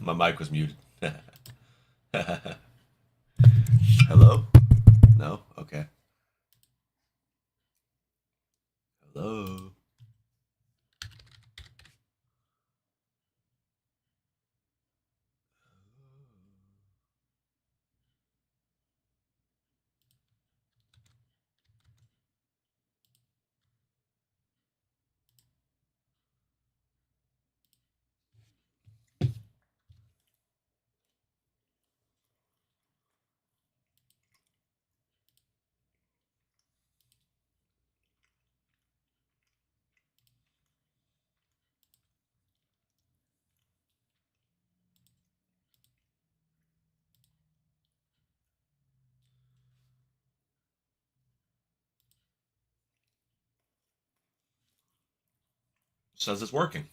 My mic was muted. Hello? No? Okay. Hello? Says it's working.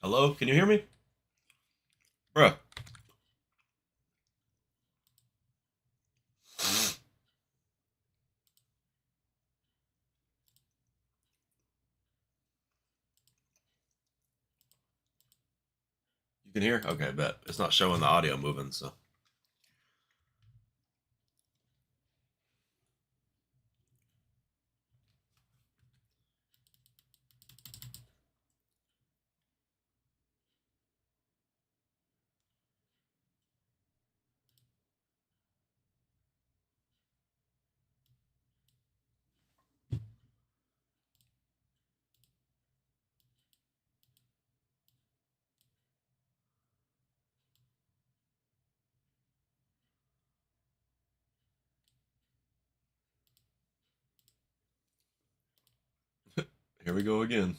Hello? Can you hear me? Bruh. You can hear? Okay, bet. It's not showing the audio moving, so. Here we go again.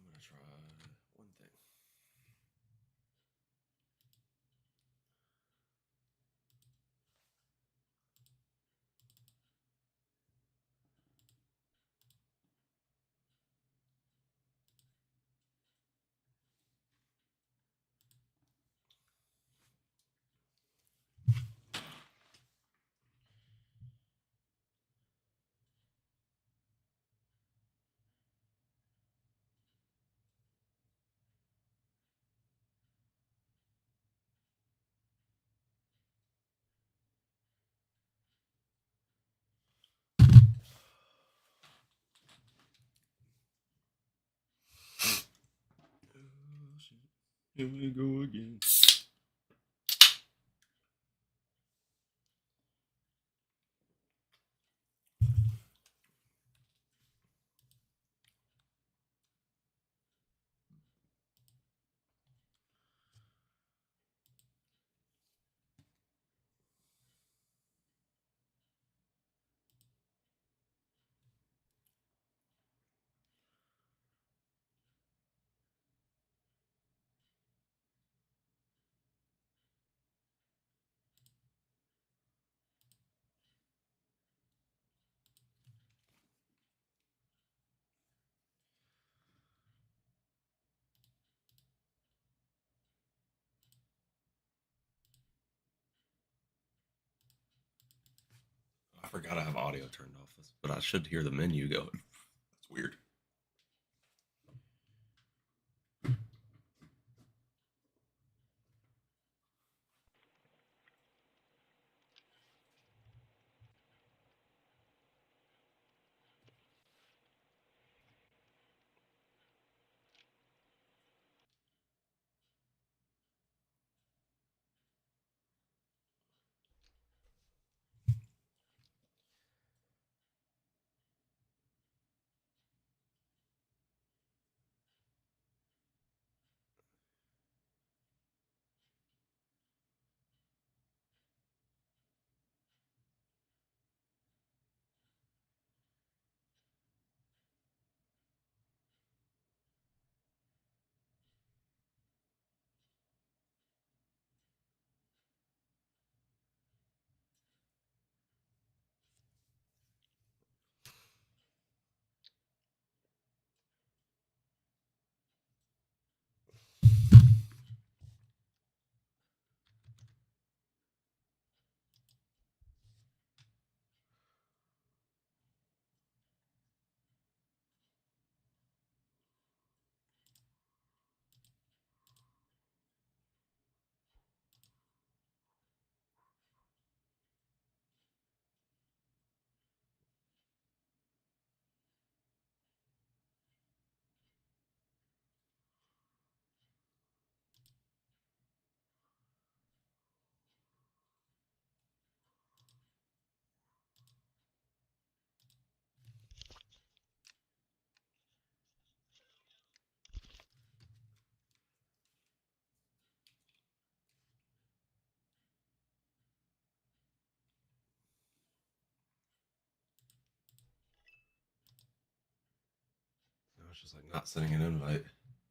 I'm going to try one thing. Here we go again. I forgot I have audio turned off, but I should hear the menu going. Weird. No, it's just like not sending an invite.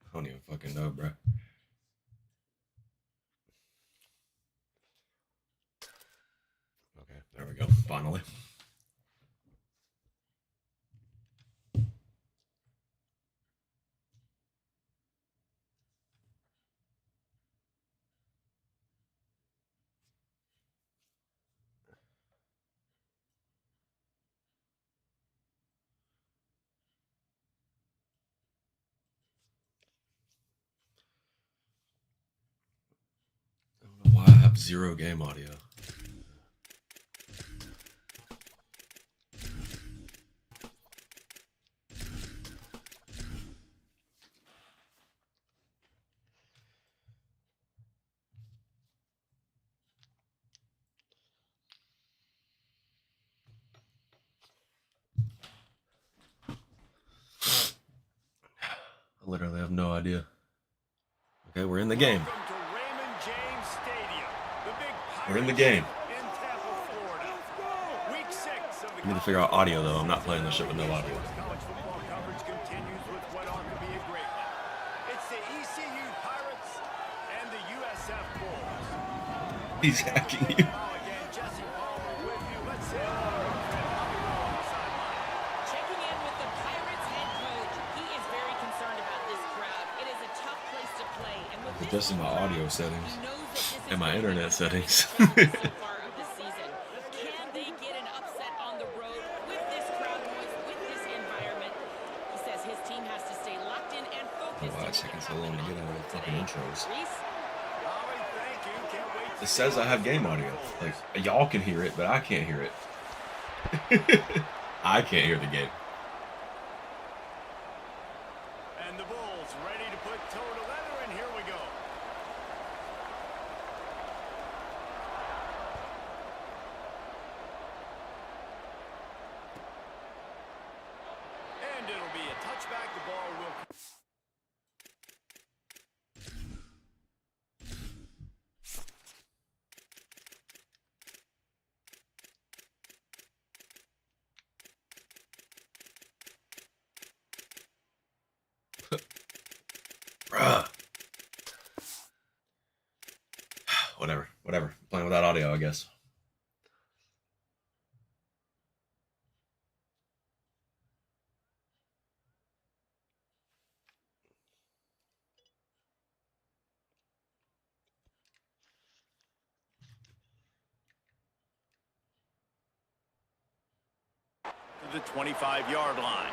I don't even fucking know, bro. Okay, there we go. Finally. I don't know why I have 0 game audio. I literally have no idea. Okay, we're in the game. We're in the game. I need to figure out audio though. I'm not playing this shit with no audio. College football coverage continues with what ought to be a great one. It's the ECU Pirates and the USF Bulls. He's hacking you. Checking in with the Pirates head coach. He is very concerned about this crowd. It is a tough place to play. And with this Adjusting my audio settings and my internet settings. so far of the season. Can they get an upset on the road with this crowd noise, with this environment? He says his team has to stay locked in and focused. Why it's taking so long to get out of the fucking intros? Thank you. Can't wait. It says I have game audio. Like, y'all can hear it, but I can't hear it. I can't hear the game. And the Bulls ready to put toe to leather, and here we go. And it'll be a touchback. The ball will... Bruh. Whatever. Playing without audio, I guess. To the 25-yard line.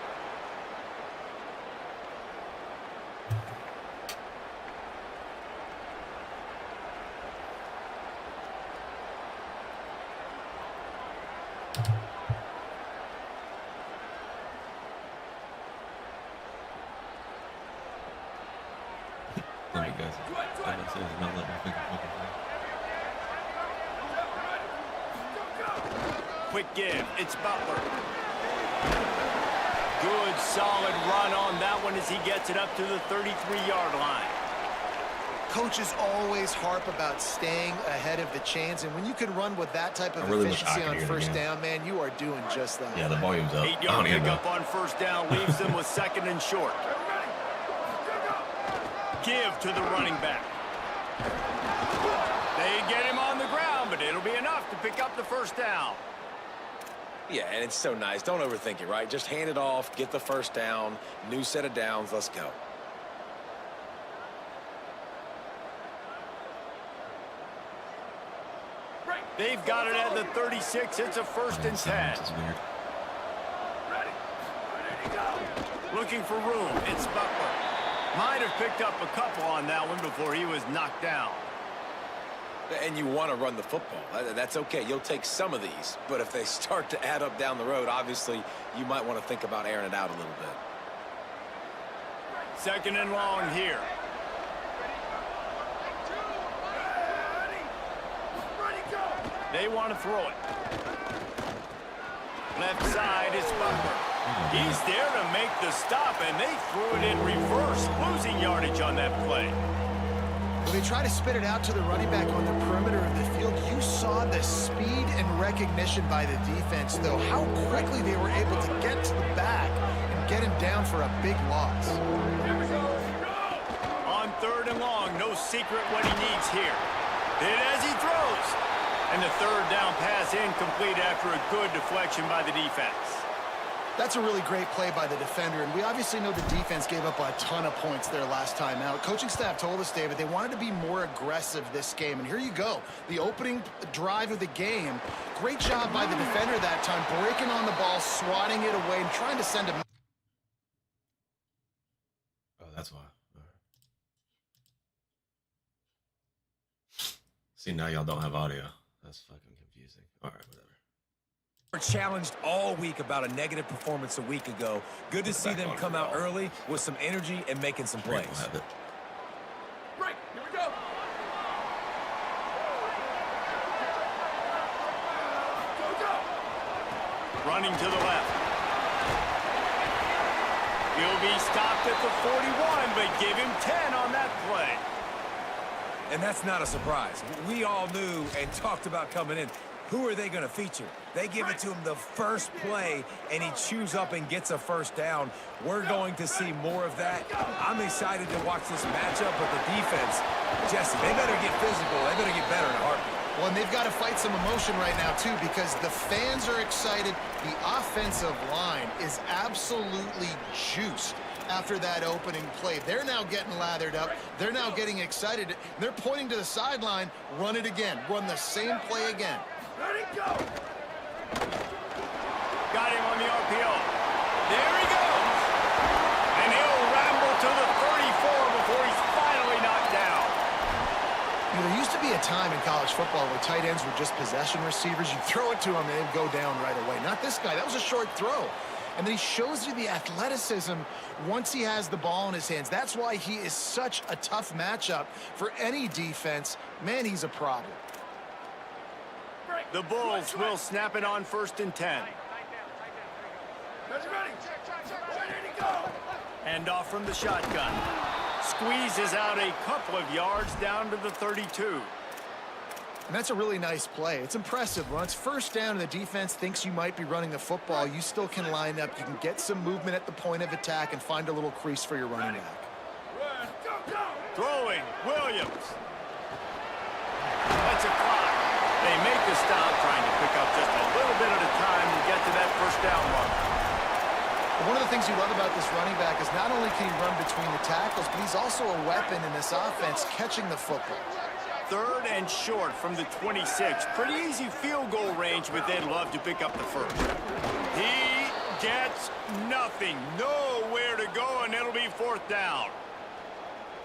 Let me guys. I'm not saying not letting me think of fucking thing. Quick give. It's Butler. Good, solid run on that one as he gets it up to the 33-yard line. Coaches always harp about staying ahead of the chains, and when you can run with that type of I really wish efficiency I could on hear first the game. down, man, you are doing just that. Yeah, the volume's up. 8-yard even know. pickup on first down leaves them with second and short. Give to the running back. They get him on the ground, but it'll be enough to pick up the first down. Yeah, and it's so nice. Don't overthink it, right? Just hand it off, get the first down, new set of downs, let's go. They've got it at the 36. It's a first and 10. This is weird. Looking for room. It's Butler. Might have picked up a couple on that one before he was knocked down. And you want to run the football. That's okay. You'll take some of these. But if they start to add up down the road, obviously, you might want to think about airing it out a little bit. Second and long here. They want to throw it. Left side is Butler. He's there to make the stop, and they threw it in reverse, losing yardage on that play. When they try to spit it out to the running back on the perimeter of the field, you saw the speed and recognition by the defense, though, how quickly they were able to get to the back and get him down for a big loss. On third and long, no secret what he needs here. Hit as he throws. And the third down pass incomplete after a good deflection by the defense. That's a really great play by the defender, and we obviously know the defense gave up a ton of points there last time out. Coaching staff told us, David, they wanted to be more aggressive this game, and here you go. The opening drive of the game, great job by the defender that time, breaking on the ball, swatting it away, and trying to send him. Oh, that's why. All right. See, now y'all don't have audio. That's fucking confusing. All right, whatever. We're challenged all week about a negative performance a week ago. Good to see them come out early with some energy and making some plays. We'll have it. Break. Here we go. Running to the left. He'll be stopped at the 41, but give him 10 on that play. And that's not a surprise. We all knew and talked about coming in. Who are they going to feature? They give it to him the first play, and he chews up and gets a first down. We're going to see more of that. I'm excited to watch this matchup, but the defense, Jesse, they better get physical. They better get better in a heartbeat. Well, and they've got to fight some emotion right now, too, because the fans are excited. The offensive line is absolutely juiced after that opening play. They're now getting lathered up. They're now getting excited. They're pointing to the sideline. Run it again. Run the same play again. Ready, go! Got him on the RPO. There he goes! And he'll ramble to the 34 before he's finally knocked down. You know, there used to be a time in college football where tight ends were just possession receivers. You throw it to them and they'd go down right away. Not this guy. That was a short throw. And then he shows you the athleticism once he has the ball in his hands. That's why he is such a tough matchup for any defense. Man, he's a problem. The Bulls will snap it on first and 10. Hand off from the shotgun. Squeezes out a couple of yards down to the 32. And that's a really nice play. It's impressive. When it's first down and the defense thinks you might be running the football, you still can line up. You can get some movement at the point of attack and find a little crease for your running back. Throwing, Williams. That's a clock. They make the stop, trying to pick up just a little bit at a time to get to that first down mark. One of the things you love about this running back is not only can he run between the tackles, but he's also a weapon in this offense catching the football. Third and short from the 26. Pretty easy field goal range, but they'd love to pick up the first. He gets nothing. Nowhere to go, and it'll be fourth down.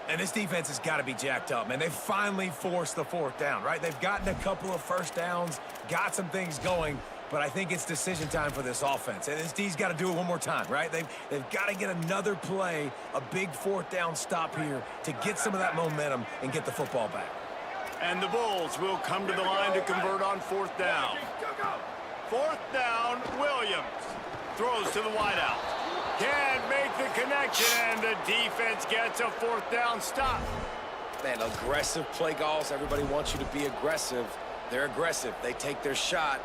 And this defense has got to be jacked up, man. They finally forced the fourth down, right? They've gotten a couple of first downs, got some things going, but I think it's decision time for this offense. And this D's got to do it one more time, right? They've got to get another play, a big fourth down stop here to get some of that momentum and get the football back. And the Bulls will come to the line to convert on fourth down. Fourth down, Williams throws to the wideout. Can't make the connection, and the defense gets a fourth down stop. Man, aggressive play calls. Everybody wants you to be aggressive. They're aggressive. They take their shot.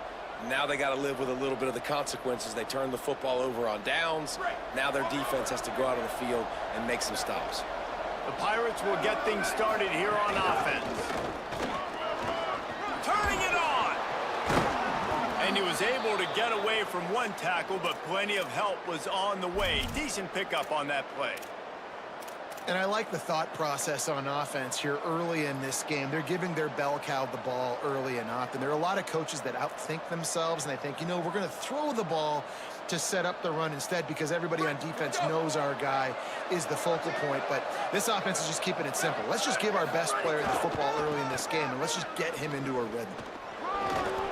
Now they got to live with a little bit of the consequences. They turn the football over on downs. Now their defense has to go out on the field and make some stops. The Pirates will get things started here on offense. Turning it on! And he was able to get away from one tackle, but plenty of help was on the way. Decent pickup on that play. And I like the thought process on offense here early in this game. They're giving their bell cow the ball early and often. There are a lot of coaches that outthink themselves, and they think, you know, we're going to throw the ball to set up the run instead because everybody on defense knows our guy is the focal point. But this offense is just keeping it simple. Let's just give our best player the football early in this game, and let's just get him into a rhythm.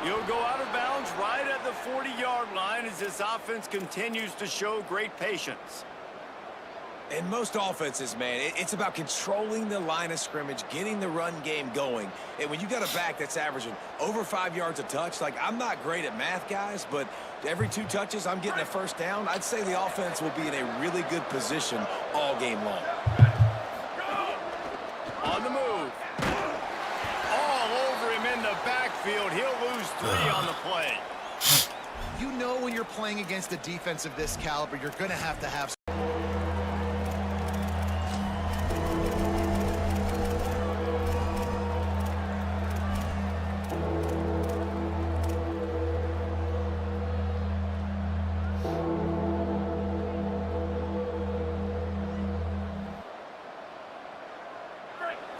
He'll go out of bounds right at the 40-yard line as this offense continues to show great patience. In most offenses, man, it's about controlling the line of scrimmage, getting the run game going. And when you got a back that's averaging over 5 yards a touch, like, I'm not great at math, guys, but every 2 touches, I'm getting a first down. I'd say the offense will be in a really good position all game long. On the move. All over him in the backfield. He'll lose 3 on the play. You know when you're playing against a defense of this caliber, you're going to have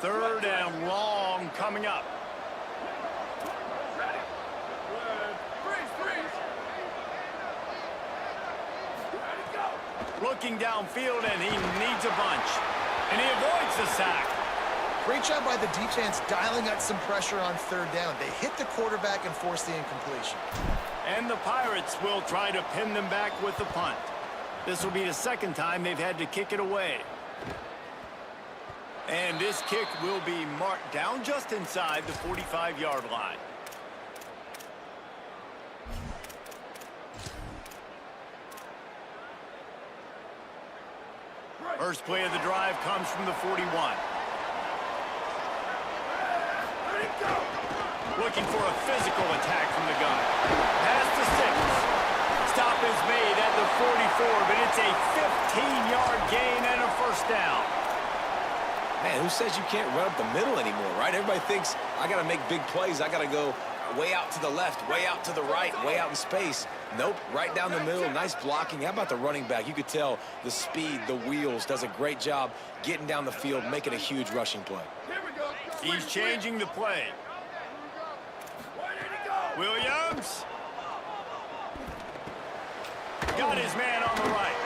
Third and long coming up. Looking downfield, and he needs a bunch. And he avoids the sack. Great job by the defense dialing up some pressure on third down. They hit the quarterback and forced the incompletion. And the Pirates will try to pin them back with the punt. This will be the second time they've had to kick it away. And this kick will be marked down just inside the 45-yard line. First play of the drive comes from the 41. Looking for a physical attack from the gun. Pass to 6. Stop is made at the 44, but it's a 15-yard gain and a first down. Man, who says you can't run up the middle anymore, right? Everybody thinks I got to make big plays. I got to go way out to the left, way out to the right, way out in space. Nope, right down the middle. Nice blocking. How about the running back? You could tell the speed, the wheels, does a great job getting down the field, making a huge rushing play. He's changing the play. Williams. Got his man on the right.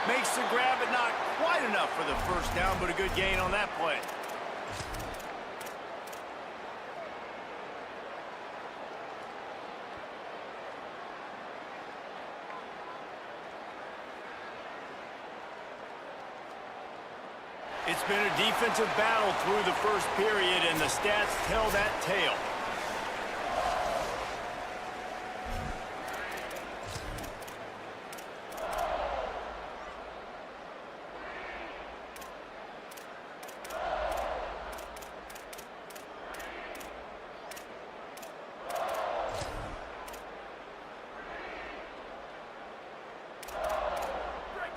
Makes the grab, but not quite enough for the first down, but a good gain on that play. It's been a defensive battle through the first period, and the stats tell that tale.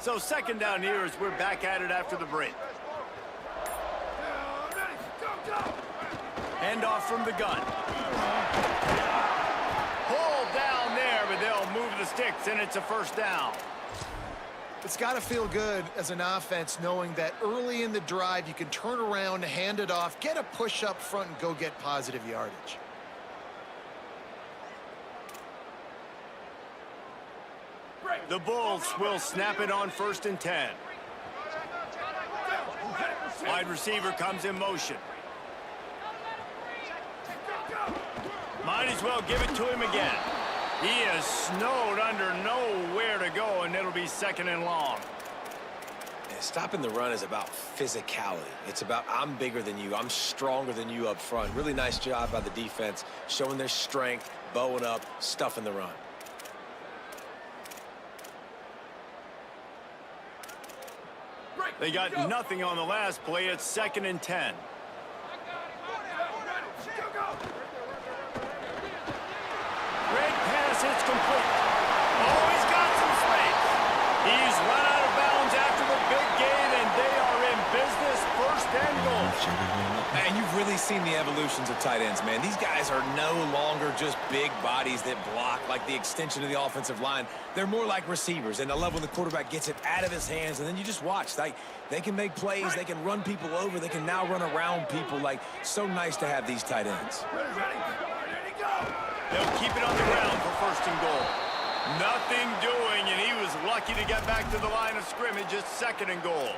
So second down here as we're back at it after the break. Hand off from the gun. Pulled down there, but they'll move the sticks, and it's a first down. It's got to feel good as an offense knowing that early in the drive you can turn around, hand it off, get a push up front, and go get positive yardage. The Bulls will snap it on 1st and 10. Wide receiver comes in motion. Might as well give it to him again. He is snowed under, nowhere to go, and it'll be 2nd and long. And stopping the run is about physicality. It's about I'm bigger than you. I'm stronger than you up front. Really nice job by the defense, showing their strength, bowing up, stuffing the run. They got nothing on the last play. It's 2nd and 10. Great pass, it's complete. Oh, he's got some space. He's run out of bounds after the big gain, and they are in business. 1st and goal. Man, you've really seen the evolutions of tight ends, man. These guys are no longer just big bodies that block like the extension of the offensive line. They're more like receivers, and I love when the quarterback gets it out of his hands, and then you just watch. They can make plays. They can run people over. They can now run around people. Like, so nice to have these tight ends. They'll keep it on the ground for 1st and goal. Nothing doing, and he was lucky to get back to the line of scrimmage. It's 2nd and goal.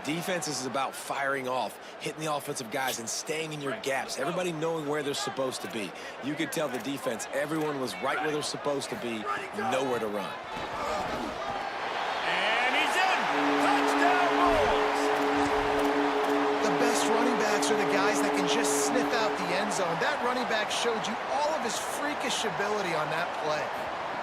Defense is about firing off, hitting the offensive guys, and staying in your gaps. Everybody knowing where they're supposed to be. You could tell the defense, everyone was right where they're supposed to be, nowhere to run. And he's in. Touchdown Bulls. The best running backs are the guys that can just sniff out the end zone. That running back showed you all of his freakish ability on that play.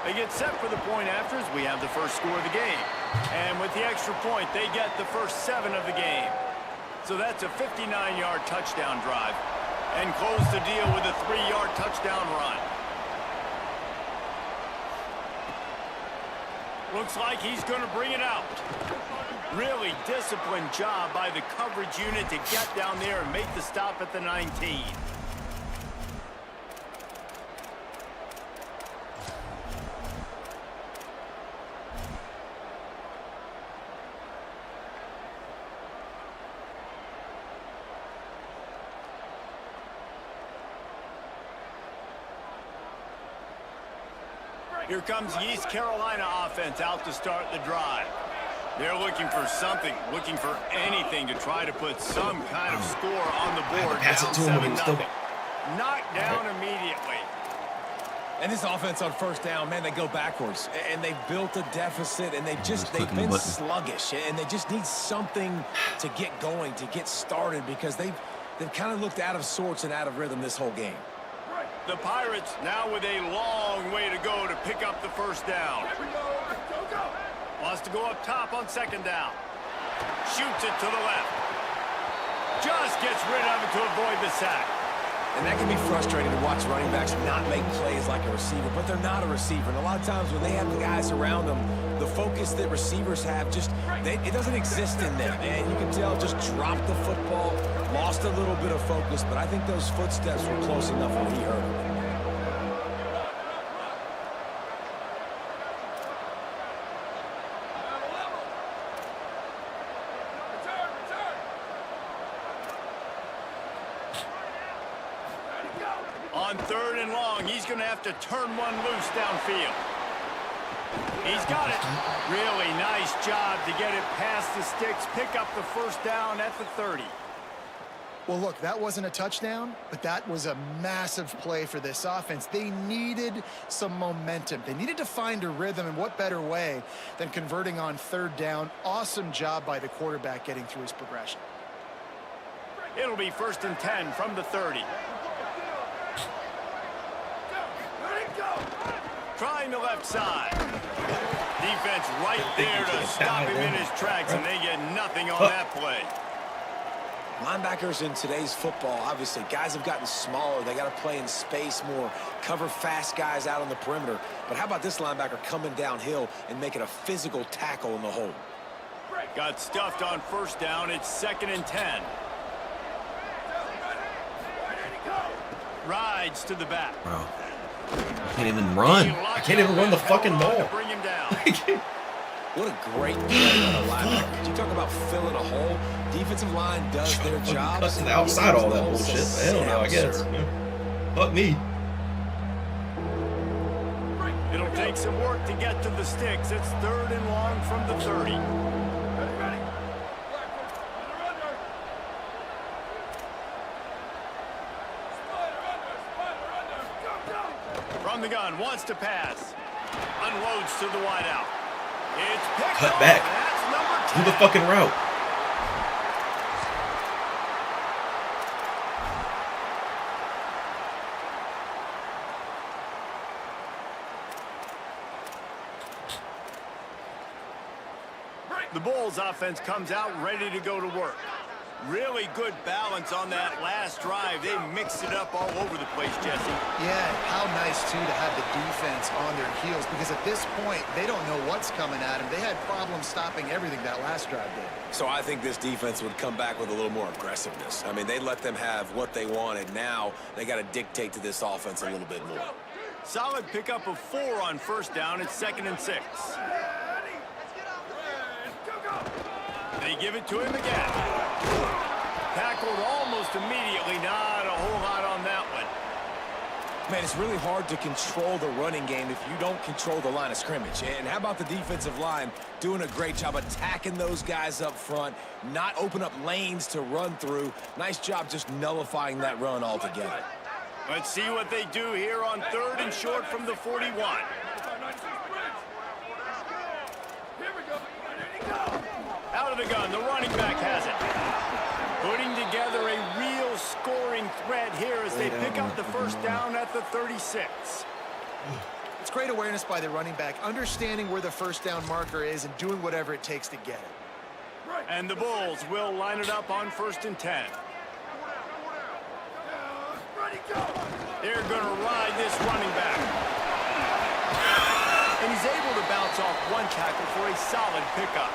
They get set for the point after as we have the first score of the game. And with the extra point, they get the first 7 of the game. So that's a 59-yard touchdown drive. And close the deal with a 3-yard touchdown run. Looks like he's going to bring it out. Really disciplined job by the coverage unit to get down there and make the stop at the 19. Here comes the East Carolina offense out to start the drive. They're looking for something, looking for anything to try to put some kind of score on the board. Pass it to him when he was still... Knocked down immediately. And this offense on 1st down, man, they go backwards. And they've built a deficit, and they've been sluggish. And they just need something to get going, to get started, because they've kind of looked out of sorts and out of rhythm this whole game. The Pirates now with a long way to go to pick up the 1st down. Wants to go up top on 2nd down. Shoots it to the left. Just gets rid of it to avoid the sack. And that can be frustrating to watch running backs not make plays like a receiver, but they're not a receiver. And a lot of times when they have the guys around them, the focus that receivers have it doesn't exist in them. And you can tell just dropped the football, lost a little bit of focus, but I think those footsteps were close enough when he heard them. On 3rd and long, he's going to have to turn one loose downfield. He's got it. Really nice job to get it past the sticks, pick up the 1st down at the 30. Well, look, that wasn't a touchdown, but that was a massive play for this offense. They needed some momentum. They needed to find a rhythm, and what better way than converting on 3rd down. Awesome job by the quarterback getting through his progression. It'll be 1st and 10 from the 30. Trying the left side. Defense right there to stop him in his tracks, and they get nothing on that play. Linebackers in today's football, obviously, guys have gotten smaller. They got to play in space more, cover fast guys out on the perimeter. But how about this linebacker coming downhill and making a physical tackle in the hole? Got stuffed on 1st down. It's 2nd and 10. Rides to the back. Bro, I can't even run. I can't even run the fucking ball. Bring him down. What a great play on a linebacker. Did you talk about filling a hole? Defensive line does their job. Cut to the outside all that bullshit. Hell no, I guess. Fuck me. It'll take some work to get to the sticks. It's 3rd and long from the 30. From the gun, wants to pass. Unloads to the wideout. It's picked Cut off. back. That's number 10. Do the fucking route. The Bulls offense comes out ready to go to work. Really good balance on that last drive. They mixed it up all over the place, Jesse. Yeah, how nice, too, to have the defense on their heels, because at this point, they don't know what's coming at them. They had problems stopping everything that last drive did. So I think this defense would come back with a little more aggressiveness. I mean, they let them have what they wanted. Now they got to dictate to this offense a little bit more. Solid pickup of 4 on first down. It's 2nd and 6. They give it to him again. Tackled almost immediately. Not a whole lot on that one. Man, it's really hard to control the running game if you don't control the line of scrimmage. And how about the defensive line doing a great job attacking those guys up front, not open up lanes to run through. Nice job just nullifying that run altogether. Let's see what they do here on 3rd and short from the 41. Out of the gun, the running back has it. Putting together a real scoring threat here as they pick up the first down at the 36. It's great awareness by the running back, understanding where the first down marker is and doing whatever it takes to get it. And the Bulls will line it up on 1st and 10. They're going to ride this running back. And he's able to bounce off one tackle for a solid pickup.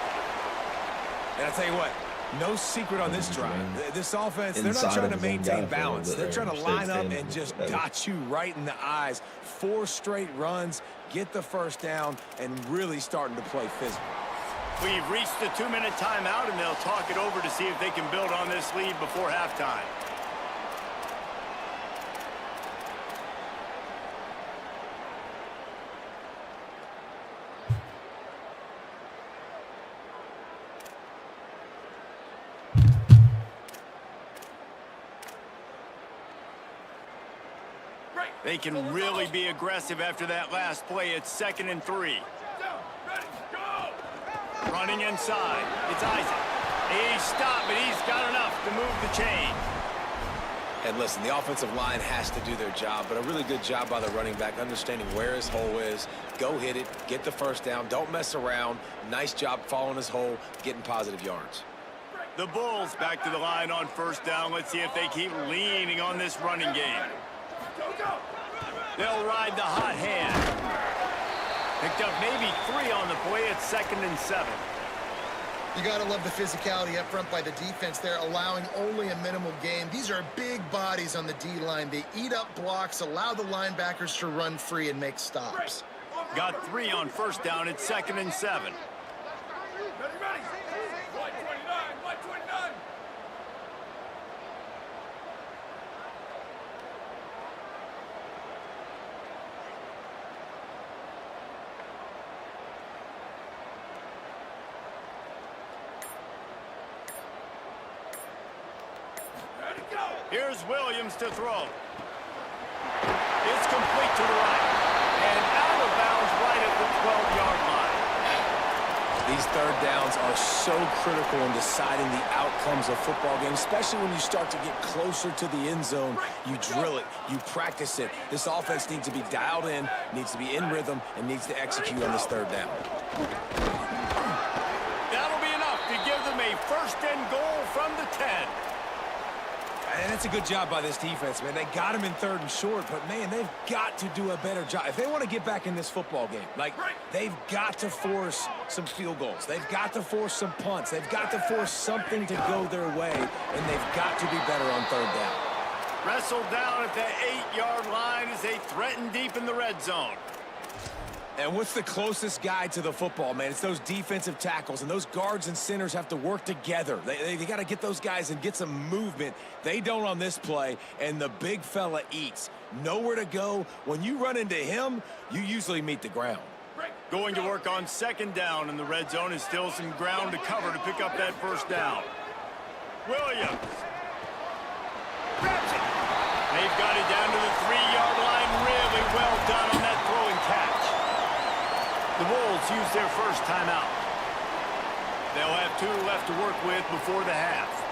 And I'll tell you what, no secret on this drive. This offense, they're not trying to maintain balance. They're trying to line up and just dot you right in the eyes. 4 straight runs, get the first down, and really starting to play physical. We've reached the 2-minute timeout, and they'll talk it over to see if they can build on this lead before halftime. They can really be aggressive after that last play. It's 2nd and 3. Running inside. It's Isaac. He's stopped, but he's got enough to move the chain. And listen, the offensive line has to do their job, but a really good job by the running back understanding where his hole is. Go hit it, get the first down, don't mess around. Nice job following his hole, getting positive yards. The Bulls back to the line on first down. Let's see if they keep leaning on this running game. They'll ride the hot hand. Picked up maybe 3 on the play. It's 2nd and 7. You got to love the physicality up front by the defense there, allowing only a minimal gain. These are big bodies on the D-line. They eat up blocks, allow the linebackers to run free and make stops. Got 3 on first down. It's 2nd and 7. Here's Williams to throw. It's complete to the right. And out of bounds right at the 12-yard line. These third downs are so critical in deciding the outcomes of football games, especially when you start to get closer to the end zone. You drill it, you practice it. This offense needs to be dialed in, needs to be in rhythm, and needs to execute on this third down. That'll be enough to give them a 1st and goal from the 10. And that's a good job by this defense, man. They got him in 3rd and short, but, man, they've got to do a better job. If they want to get back in this football game, like, they've got to force some field goals. They've got to force some punts. They've got to force something to go their way, and they've got to be better on 3rd down. Wrestled down at the 8-yard line as they threaten deep in the red zone. And what's the closest guy to the football, man? It's those defensive tackles, and those guards and centers have to work together. They got to get those guys and get some movement. They don't on this play, and the big fella eats. Nowhere to go. When you run into him, you usually meet the ground. Going to work on 2nd down in the red zone is still some ground to cover to pick up that first down. Williams. Grabs it. They've got it down to the 3-yard line really Well done on that throwing catch. The Bulls use their first timeout. They'll have 2 left to work with before the half.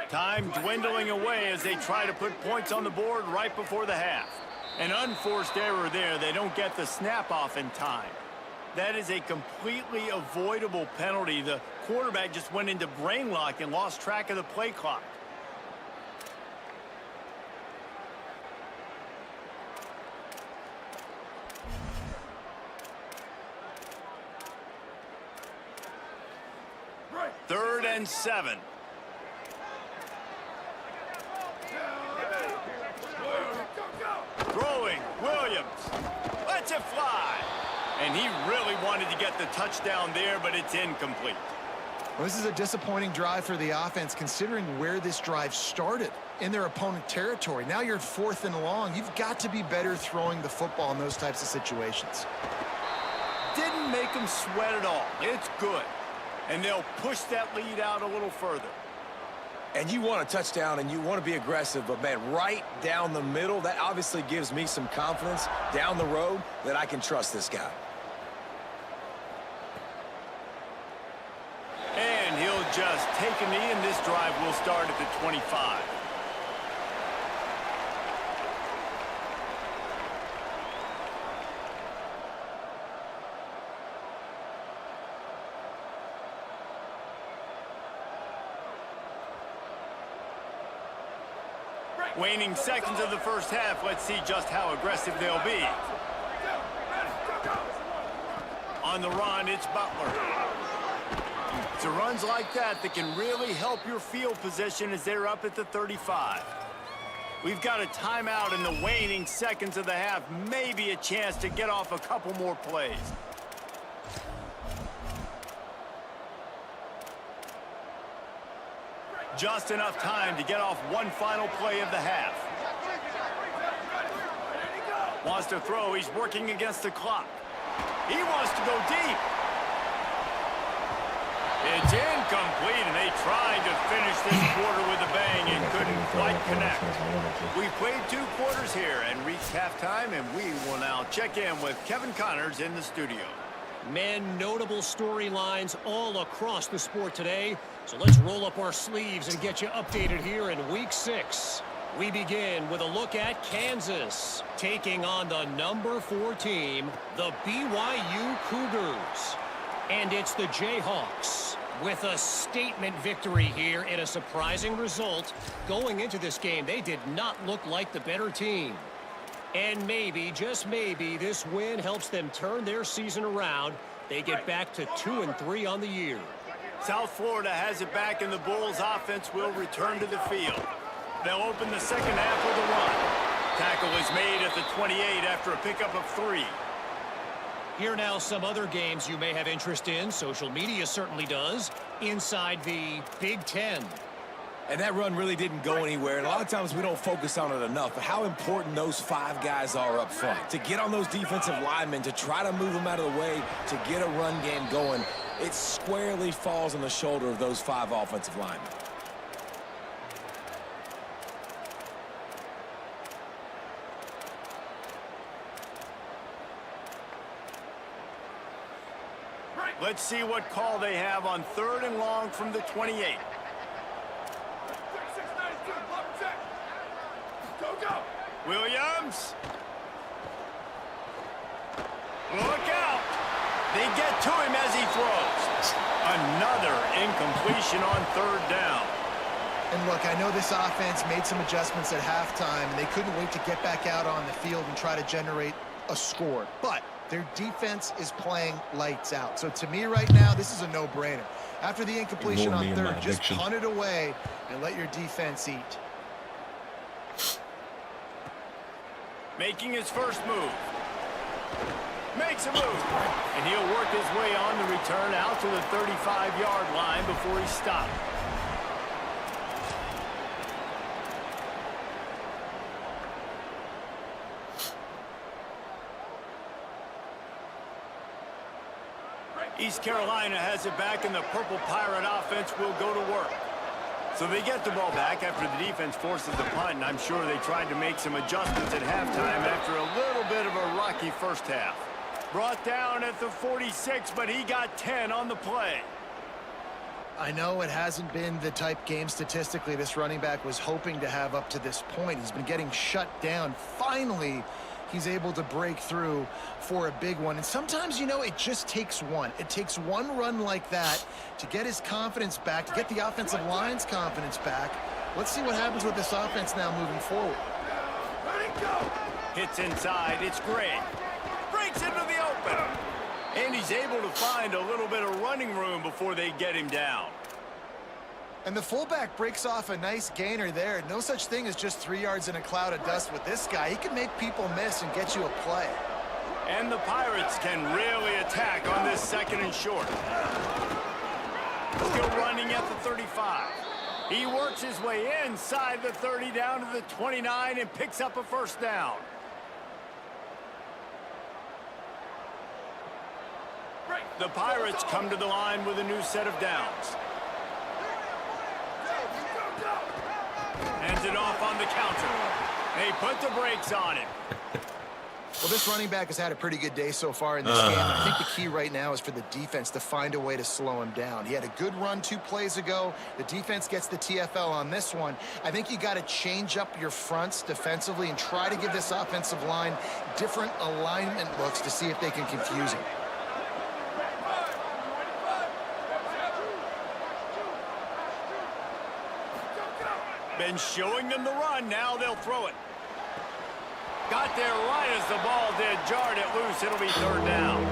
Time dwindling away as they try to put points on the board right before the half. An unforced error there. They don't get the snap off in time. That is a completely avoidable penalty. The quarterback just went into brain lock and lost track of the play clock. Third and 7. Throwing, Williams, lets it fly. And he really wanted to get the touchdown there, but it's incomplete. Well, this is a disappointing drive for the offense, considering where this drive started, in their opponent territory. Now you're at 4th and long. You've got to be better throwing the football in those types of situations. Didn't make them sweat at all. It's good. And they'll push that lead out a little further. And you want a touchdown and you want to be aggressive, but man, right down the middle, that obviously gives me some confidence down the road that I can trust this guy. And he'll just take a knee, and this drive will start at the 25. Waning seconds of the first half. Let's see just how aggressive they'll be. On the run, it's Butler. It's the runs like that that can really help your field position as they're up at the 35. We've got a timeout in the waning seconds of the half. Maybe a chance to get off a couple more plays. Just enough time to get off one final play of the half. Wants to throw. He's working against the clock. He wants to go deep. It's incomplete, and they tried to finish this quarter with a bang and couldn't quite connect. We played 2 quarters here and reached halftime, and we will now check in with Kevin Connors in the studio. Men, notable storylines all across the sport today. So let's roll up our sleeves and get you updated here in Week 6. We begin with a look at Kansas, taking on the number 4 team, the BYU Cougars. And it's the Jayhawks with a statement victory here in a surprising result. Going into this game, they did not look like the better team. And maybe, just maybe, this win helps them turn their season around. They get back to 2-3 on the year. South Florida has it back, and the Bulls offense will return to the field. They'll open the second half with a run. Tackle is made at the 28 after a pickup of 3. Here now some other games you may have interest in. Social media certainly does. Inside the Big Ten. And that run really didn't go anywhere. And a lot of times we don't focus on it enough. But how important those 5 guys are up front. To get on those defensive linemen, to try to move them out of the way, to get a run game going, it squarely falls on the shoulder of those 5 offensive linemen. Let's see what call they have on 3rd and long from the 28. Williams. Look out. They get to him as he throws. Another incompletion on 3rd down. And look, I know this offense made some adjustments at halftime, and they couldn't wait to get back out on the field and try to generate a score. But their defense is playing lights out. So to me right now, this is a no-brainer. After the incompletion on 3rd, just punt it away and let your defense eat. Making his first move. Makes a move. And he'll work his way on the return out to the 35-yard line before he stopped. East Carolina has it back, and the Purple Pirate offense will go to work. So they get the ball back after the defense forces the punt, and I'm sure they tried to make some adjustments at halftime after a little bit of a rocky first half. Brought down at the 46, but he got 10 on the play. I know it hasn't been the type game statistically this running back was hoping to have up to this point. He's been getting shut down. Finally, he's able to break through for a big one. And sometimes, you know, it just takes one. It takes one run like that to get his confidence back, to get the offensive line's confidence back. Let's see what happens with this offense now moving forward. Hits inside. It's Gray. Breaks into the open. And he's able to find a little bit of running room before they get him down. And the fullback breaks off a nice gainer there. No such thing as just 3 yards in a cloud of dust with this guy. He can make people miss and get you a play. And the Pirates can really attack on this 2nd and short. Still running at the 35. He works his way inside the 30 down to the 29 and picks up a first down. The Pirates come to the line with a new set of downs. Hands it off on the counter. They put the brakes on it. Well, this running back has had a pretty good day so far in this game. I think the key right now is for the defense to find a way to slow him down. He had a good run 2 plays ago. The defense gets the TFL on this one. I think you got to change up your fronts defensively and try to give this offensive line different alignment looks to see if they can confuse him. Been showing them the run. Now they'll throw it. Got there right as the ball did. Jarred it loose. It'll be 3rd down.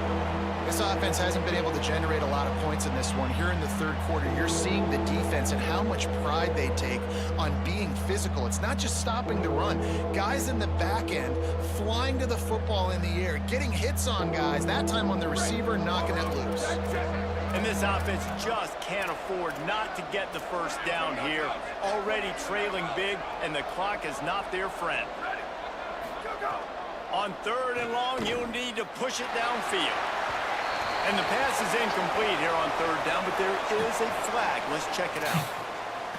This offense hasn't been able to generate a lot of points in this one. Here in the 3rd quarter, you're seeing the defense and how much pride they take on being physical. It's not just stopping the run. Guys in the back end flying to the football in the air, getting hits on guys, that time on the receiver, knocking it loose. And this offense just can't afford not to get the first down here. Already trailing big, and the clock is not their friend. On 3rd and long, you'll need to push it downfield. And the pass is incomplete here on 3rd down, but there is a flag. Let's check it out.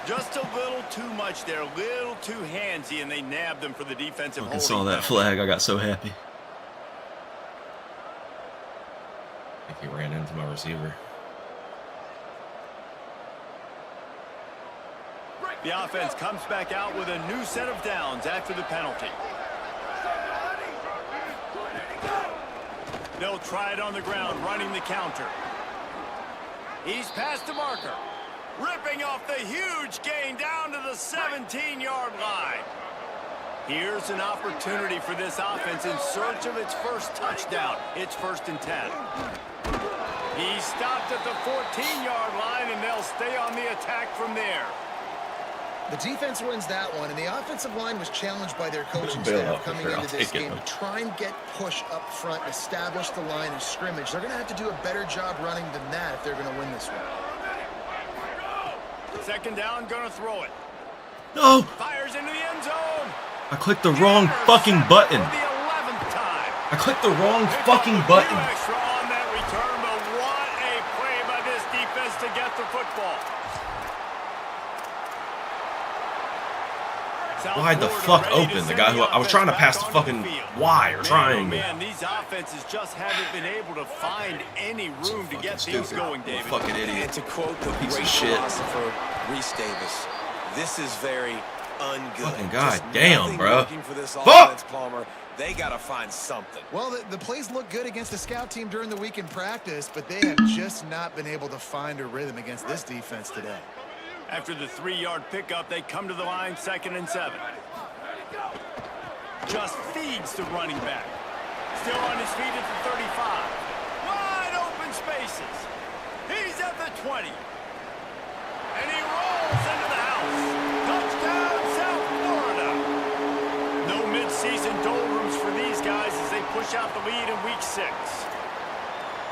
Just a little too much there, a little too handsy, and they nabbed them for the defensive holding. I saw that flag. I got so happy. I think he ran into my receiver. The offense comes back out with a new set of downs after the penalty. They'll try it on the ground, running the counter. He's past the marker. Ripping off the huge gain down to the 17-yard line. Here's an opportunity for this offense in search of its first touchdown. It's 1st and 10. He stopped at the 14-yard line, and they'll stay on the attack from there. The defense wins that one, and the offensive line was challenged by their coaching staff coming into this game to try and get push up front and establish the line of scrimmage. They're going to have to do a better job running than that if they're going to win this one. 2nd down, going to throw it. No! Fires into the end zone. I clicked the wrong fucking button. For the 11th time. I clicked the wrong fucking button. Extra on that return, but what a play by this defense to get the football. Wide the fuck open. The guy who I was trying to pass the fucking Y or triangle. Man, these offenses just haven't been able to find any room to get things going, David. Fucking idiot. And to quote the Piece of great shit. philosopher Reese Davis, this is very ungood. Fucking Just goddamn, nothing bro. working for this Fuck! offense, Palmer. They got to find something. Well, the plays look good against the scout team during the week in practice, but they have just not been able to find a rhythm against this defense today. After the 3-yard pickup, they come to the line, 2nd and 7. Just feeds the running back. Still on his feet at the 35. Wide open spaces. He's at the 20. And he rolls into the house. Touchdown, South Florida. No midseason doldrums for these guys as they push out the lead in week 6.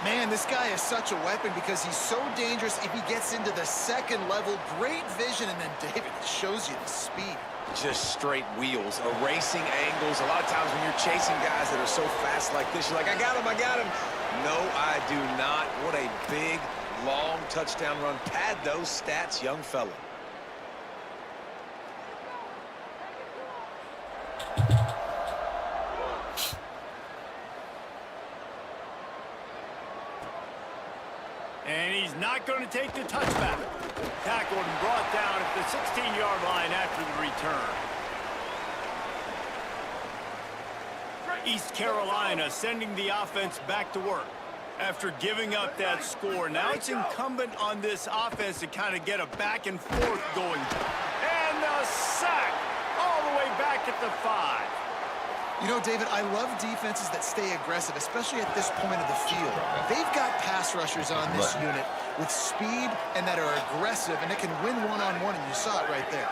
Man, this guy is such a weapon because he's so dangerous if he gets into the 2nd level. Great vision, and then David shows you the speed. just straight wheels, erasing angles. A lot of times when you're chasing guys that are so fast like this, you're like, I got him, I got him. No, I do not. What a big, long touchdown run. Pad those stats, young fella. And he's not going to take the touchback. Tackled and brought down at the 16-yard line after the return. East Carolina sending the offense back to work after giving up that score. Now it's incumbent on this offense to kind of get a back and forth going. And a sack all the way back at the 5. You know, David, I love defenses that stay aggressive, especially at this point of the field. They've got pass rushers on this unit with speed and that are aggressive, and they can win one-on-one, and you saw it right there.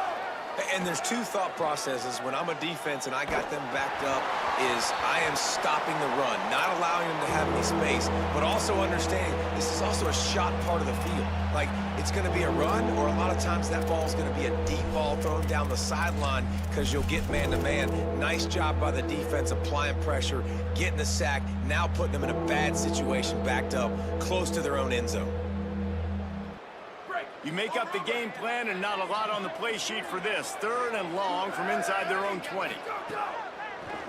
And there's two thought processes when I'm a defense and I got them backed up is I am stopping the run, not allowing them to have any space, but also understanding this is also a shot part of the field. Like, it's going to be a run, or a lot of times that ball is going to be a deep ball thrown down the sideline because you'll get man-to-man. Nice job by the defense applying pressure, getting the sack, now putting them in a bad situation, backed up, close to their own end zone. You make up the game plan and not a lot on the play sheet for this. 3rd and long from inside their own 20.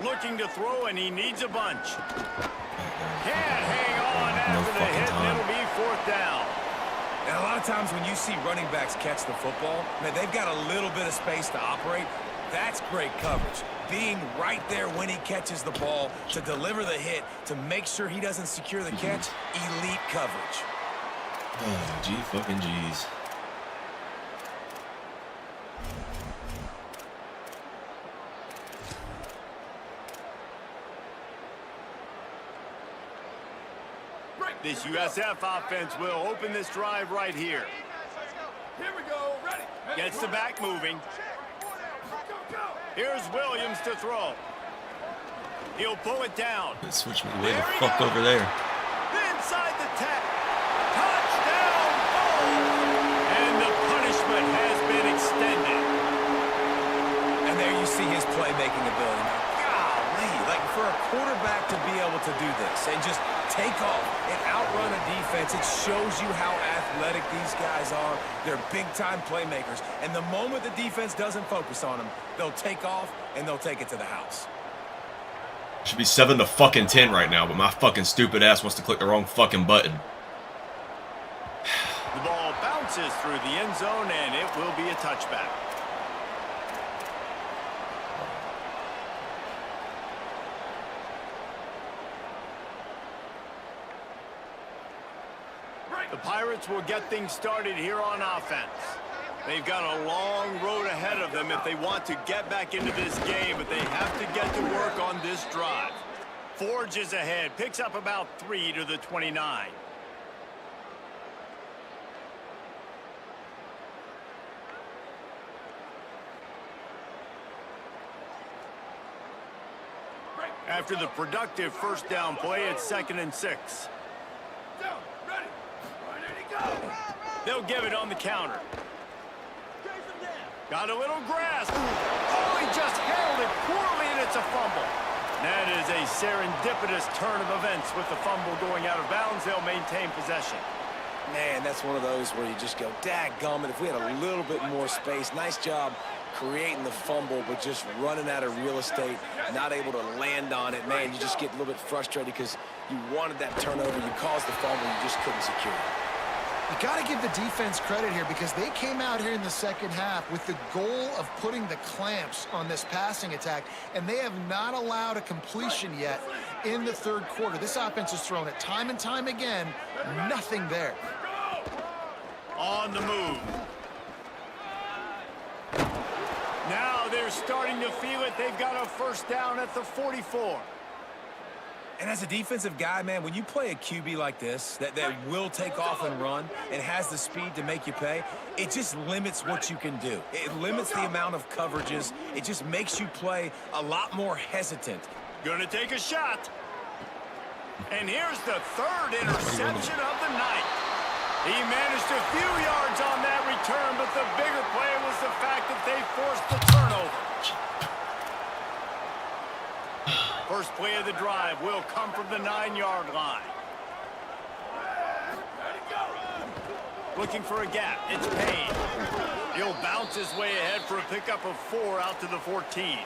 Looking to throw, and he needs a bunch. Can't hang on after the hit, and it'll be 4th down. And a lot of times when you see running backs catch the football, man, they've got a little bit of space to operate. That's great coverage. Being right there when he catches the ball to deliver the hit, to make sure he doesn't secure the catch, elite coverage. Oh, gee fucking G's. This USF offense will open this drive right here. Here we go. Ready. Gets the back moving. Here's Williams to throw. He'll pull it down. Switch me way the fuck over there. Inside the 10. Touchdown! Oh! And the punishment has been extended. And there you see his playmaking ability. Golly, like for a quarterback to be able to do this and just take off and outrun a defense, it shows you how athletic these guys are. They're big-time playmakers. And the moment the defense doesn't focus on them, they'll take off and they'll take it to the house. Should be 7-10 right now, but my fucking stupid ass wants to click the wrong fucking button. The ball bounces through the end zone, and it will be a touchback. The Pirates will get things started here on offense. They've got a long road ahead of them if they want to get back into this game, but they have to get to work on this drive. Forges ahead, picks up about 3 to the 29. After the productive first down play, it's 2nd and 6. They'll give it on the counter. Got a little grasp. Oh, he just handled it poorly, and it's a fumble. That is a serendipitous turn of events with the fumble going out of bounds. They'll maintain possession. Man, that's one of those where you just go, dadgummit, if we had a little bit more space. Nice job creating the fumble, but just running out of real estate, not able to land on it. Man, you just get a little bit frustrated because you wanted that turnover. You caused the fumble. You just couldn't secure it. You got to give the defense credit here because they came out here in the second half with the goal of putting the clamps on this passing attack, and they have not allowed a completion yet in the third quarter. This offense has thrown it time and time again. Nothing there. On the move. Now they're starting to feel it. They've got a first down at the 44. And as a defensive guy, man, when you play a QB like this, that will take off and run and has the speed to make you pay, it just limits what you can do. It limits the amount of coverages. It just makes you play a lot more hesitant. Gonna take a shot. And here's the 3rd interception of the night. He managed a few yards on that return, but the bigger play was the fact that they forced the turnover. first play of the drive will come from the 9-yard line. Looking for a gap. It's Payne. He'll bounce his way ahead for a pickup of 4 out to the 14.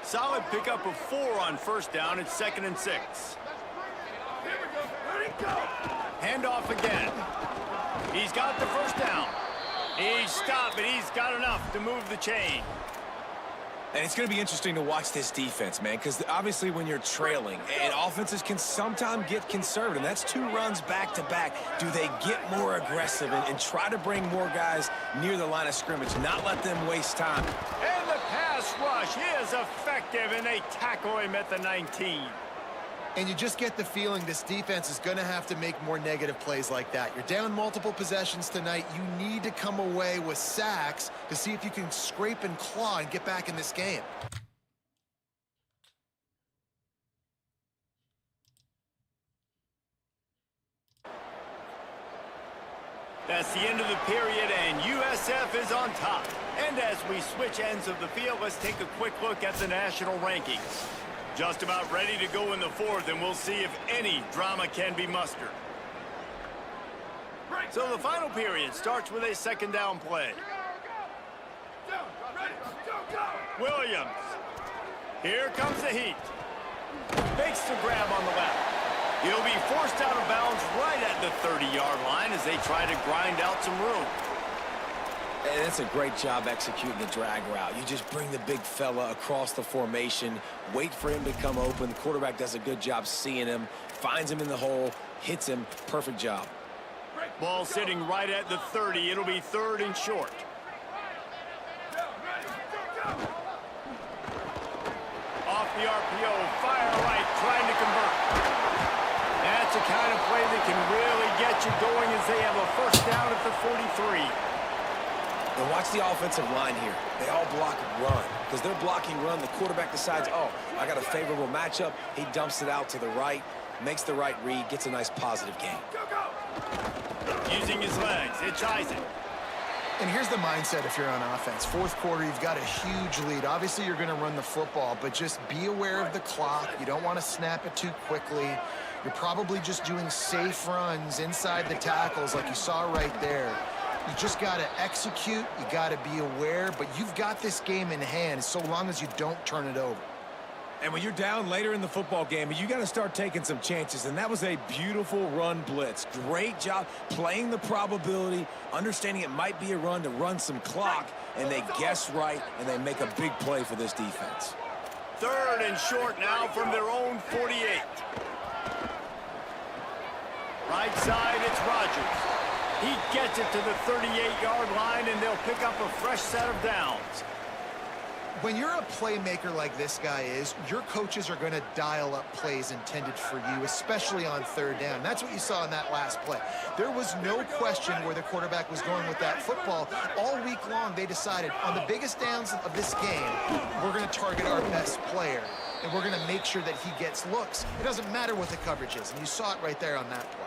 Solid pickup of 4 on first down. It's 2nd and 6. Here we go. Ready, go. Handoff again. He's got the first down. He's stopped, but he's got enough to move the chain. And it's going to be interesting to watch this defense, man, because obviously when you're trailing, and offenses can sometimes get conservative. That's 2 runs back-to-back. Do they get more aggressive and try to bring more guys near the line of scrimmage, not let them waste time? And the pass rush is effective, and they tackle him at the 19. And you just get the feeling this defense is going to have to make more negative plays like that. You're down multiple possessions tonight. You need to come away with sacks to see if you can scrape and claw and get back in this game. That's the end of the period, and USF is on top. And as we switch ends of the field, let's take a quick look at the national rankings. Just about ready to go in the 4th, and we'll see if any drama can be mustered. So the final period starts with a 2nd down play. Williams. Here comes the heat. Makes the grab on the left. He'll be forced out of bounds right at the 30-yard line as they try to grind out some room. And that's a great job executing the drag route. You just bring the big fella across the formation, wait for him to come open. The quarterback does a good job seeing him, finds him in the hole, hits him. Perfect job. Ball sitting right at the 30. It'll be 3rd and short. Off the RPO, fire right, trying to convert. That's the kind of play that can really get you going as they have a first down at the 43. And watch the offensive line here. They all block run. Because they're blocking run, the quarterback decides, oh, I got a favorable matchup. He dumps it out to the right, makes the right read, gets a nice positive gain. Using his legs, it's Isaac. And here's the mindset if you're on offense. 4th quarter, you've got a huge lead. Obviously, you're going to run the football, but just be aware of the clock. You don't want to snap it too quickly. You're probably just doing safe runs inside the tackles like you saw right there. You just got to execute. You got to be aware, but you've got this game in hand so long as you don't turn it over. And when you're down later in the football game, you got to start taking some chances, and that was a beautiful run blitz. Great job playing the probability, understanding it might be a run to run some clock, and they guess right, and they make a big play for this defense. 3rd and short now from their own 48. Right side, it's Rodgers. He gets it to the 38-yard line, and they'll pick up a fresh set of downs. When you're a playmaker like this guy is, your coaches are going to dial up plays intended for you, especially on 3rd down. That's what you saw in that last play. There was no question where the quarterback was going with that football. All week long, they decided on the biggest downs of this game, we're going to target our best player, and we're going to make sure that he gets looks. It doesn't matter what the coverage is, and you saw it right there on that play.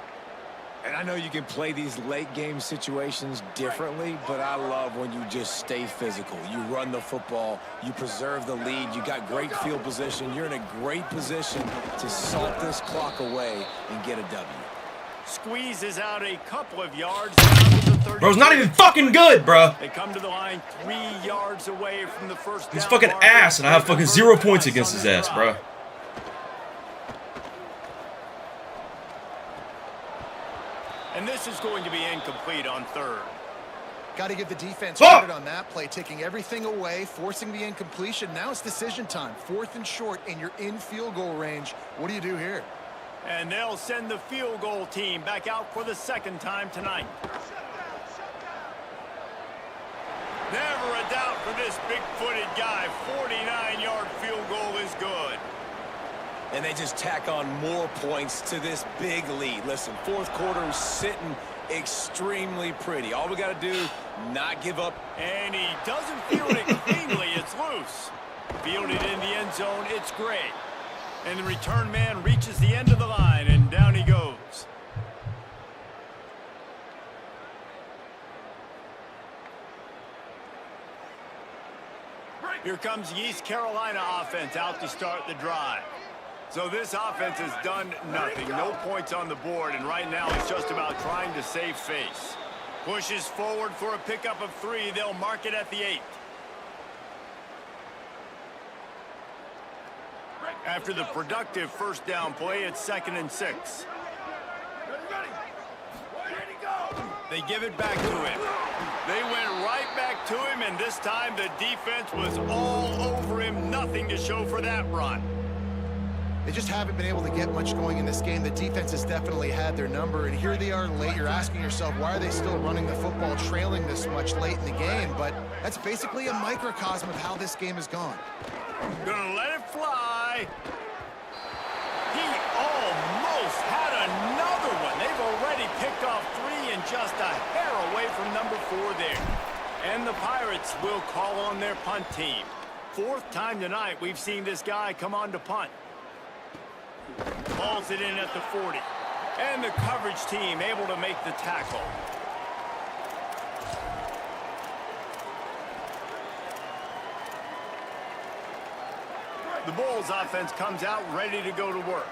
And I know you can play these late game situations differently, but I love when you just stay physical. You run the football, you preserve the lead, you got great field position, you're in a great position to salt this clock away and get a W. Squeezes out a couple of yards down to the 30. Bro's not even fucking good, bro. They come to the line 3 yards away from the first down. He's fucking marker. ass, and I have fucking 0 points against his ass, bro. And this is going to be incomplete on 3rd. Got to give the defense credit on that play, taking everything away, forcing the incompletion. Now it's decision time. 4th and short, and you're in field goal range. What do you do here? And they'll send the field goal team back out for the 2nd time tonight. Never a doubt for this big-footed guy. 49-yard field goal is good. And they just tack on more points to this big lead. Listen, 4th quarter is sitting extremely pretty. All we got to do, not give up. And he doesn't field it cleanly. It's loose. Fielded in the end zone. It's great. And the return man reaches the end of the line, and down he goes. Here comes the East Carolina offense out to start the drive. So this offense has done nothing. No points on the board, and right now it's just about trying to save face. Pushes forward for a pickup of 3. They'll mark it at the 8. After the productive first down play, it's 2nd and 6. They give it back to him. They went right back to him, and this time the defense was all over him. Nothing to show for that run. They just haven't been able to get much going in this game. The defense has definitely had their number, and here they are late. You're asking yourself, why are they still running the football, trailing this much late in the game? But that's basically a microcosm of how this game has gone. Gonna let it fly. He almost had another one. They've already picked off 3 and just a hair away from number 4 there. And the Pirates will call on their punt team. 4th time tonight we've seen this guy come on to punt. Hauls it in at the 40. And the coverage team able to make the tackle. The Bulls offense comes out ready to go to work.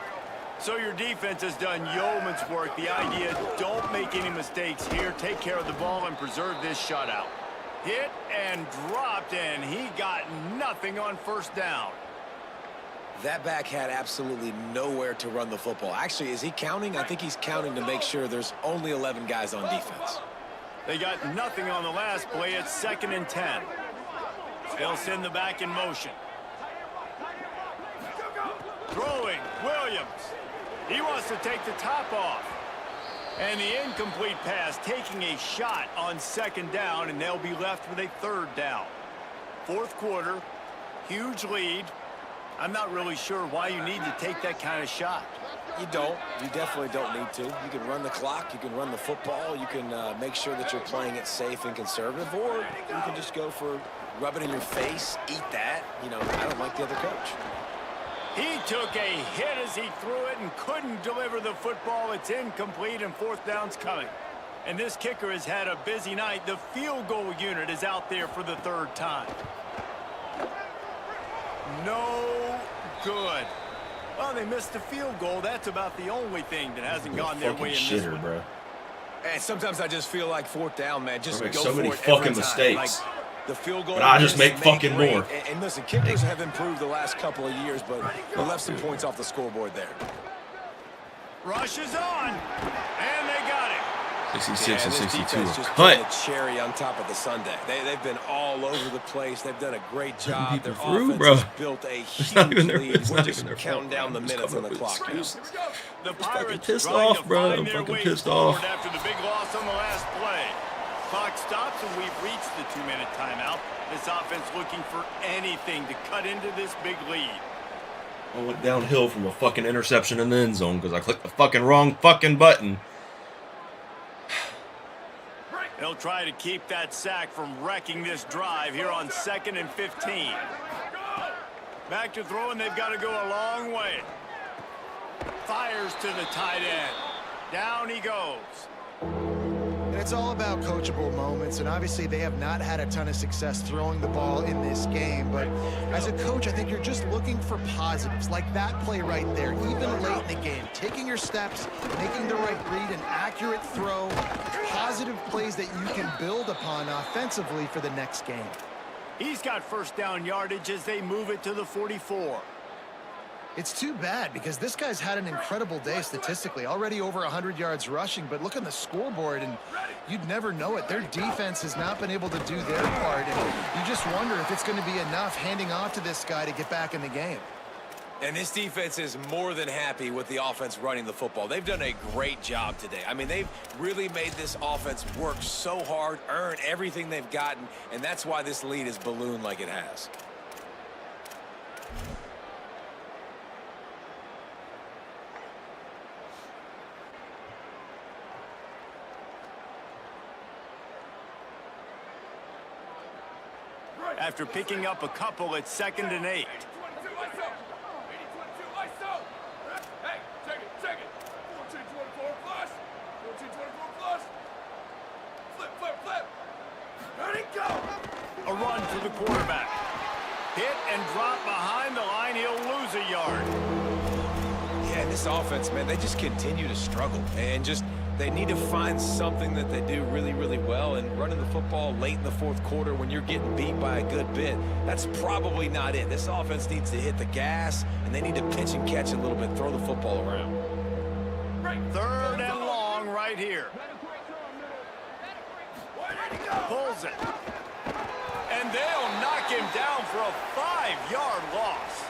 So your defense has done yeoman's work. The idea, don't make any mistakes here. Take care of the ball and preserve this shutout. Hit and dropped, and he got nothing on first down. That back had absolutely nowhere to run the football. Actually, is he counting? I think he's counting to make sure there's only 11 guys on defense. They got nothing on the last play. It's 2nd and 10. They'll send the back in motion. Throwing, Williams. He wants to take the top off. And the incomplete pass taking a shot on 2nd down, and they'll be left with a 3rd down. 4th quarter, huge lead. I'm not really sure why you need to take that kind of shot. You don't. You definitely don't need to. You can run the clock. You can run the football. You can make sure that you're playing it safe and conservative, or you can just go for rub it in your face, eat that. You know, I don't like the other coach. He took a hit as he threw it and couldn't deliver the football. It's incomplete, and 4th down's coming. And this kicker has had a busy night. The field goal unit is out there for the 3rd time. No good. Well, they missed the field goal. That's about the only thing that hasn't gone their way in this one. Bro. And sometimes I just feel like 4th down, man. Just go so for many it every fucking time. mistakes. Like, the field goal, but I just make fucking great. more. And listen, kickers have improved the last couple of years, but they left some points off the scoreboard there. Rush is on, and they got it. 66 and 62. Just Cut. the cherry on top of the sundae. They've been all over the place. They've done a great job. People Their through, offense bro. has built a huge not even their- lead. it's We're not just even their counting fault, down the bro. Just minutes on the coming up with clock now. excuses. The fucking Pirates pissed trying off, to bro. find I'm their fucking way pissed forward off. after the big loss on the last play. Clock stops, and we've reached the 2-minute timeout. This offense looking for anything to cut into this big lead. I went downhill from a fucking interception in the end zone because I clicked the fucking wrong fucking button. They'll try to keep that sack from wrecking this drive here on 2nd and 15. Back to throwing, they've got to go a long way. Fires to the tight end. Down he goes. And it's all about coachable moments, and obviously they have not had a ton of success throwing the ball in this game, but as a coach, I think you're just looking for positives, like that play right there, even late in the game, taking your steps, making the right read, an accurate throw, positive plays that you can build upon offensively for the next game. He's got first down yardage as they move it to the 44. It's too bad because this guy's had an incredible day statistically, already over 100 yards rushing, but look on the scoreboard and you'd never know it. Their defense has not been able to do their part, and you just wonder if it's going to be enough handing off to this guy to get back in the game. And this defense is more than happy with the offense running the football. They've done a great job today. I mean, they've really made this offense work so hard, earn everything they've gotten, and that's why this lead is ballooned like it has. After picking up a couple, it's 2nd and 8. Hey, check it. 14-24 plus. 14-24 plus. Flip. Ready, go. A run for the quarterback. Hit and drop behind the line. He'll lose a yard. Yeah, this offense, man, they just continue to struggle. And they need to find something that they do really, really well. And running the football late in the fourth quarter when you're getting beat by a good bit, that's probably not it. This offense needs to hit the gas, and they need to pitch and catch a little bit, throw the football around. Third and long right here. Pulls it. And they'll knock him down for a 5-yard loss.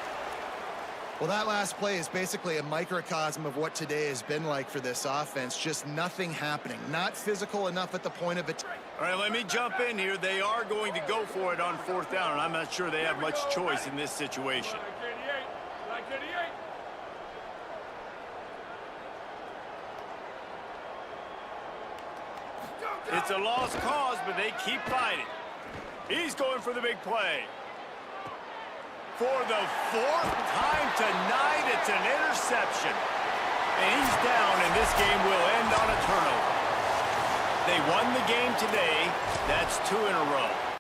Well, that last play is basically a microcosm of what today has been like for this offense. Just nothing happening. Not physical enough at the point of it. All right, let me jump in here. They are going to go for it on fourth down, and I'm not sure they have much choice in this situation. Like 88. It's a lost cause, but they keep fighting. He's going for the big play. For the fourth time tonight, it's an interception. And he's down, and this game will end on a turnover. They won the game today. That's 2 in a row.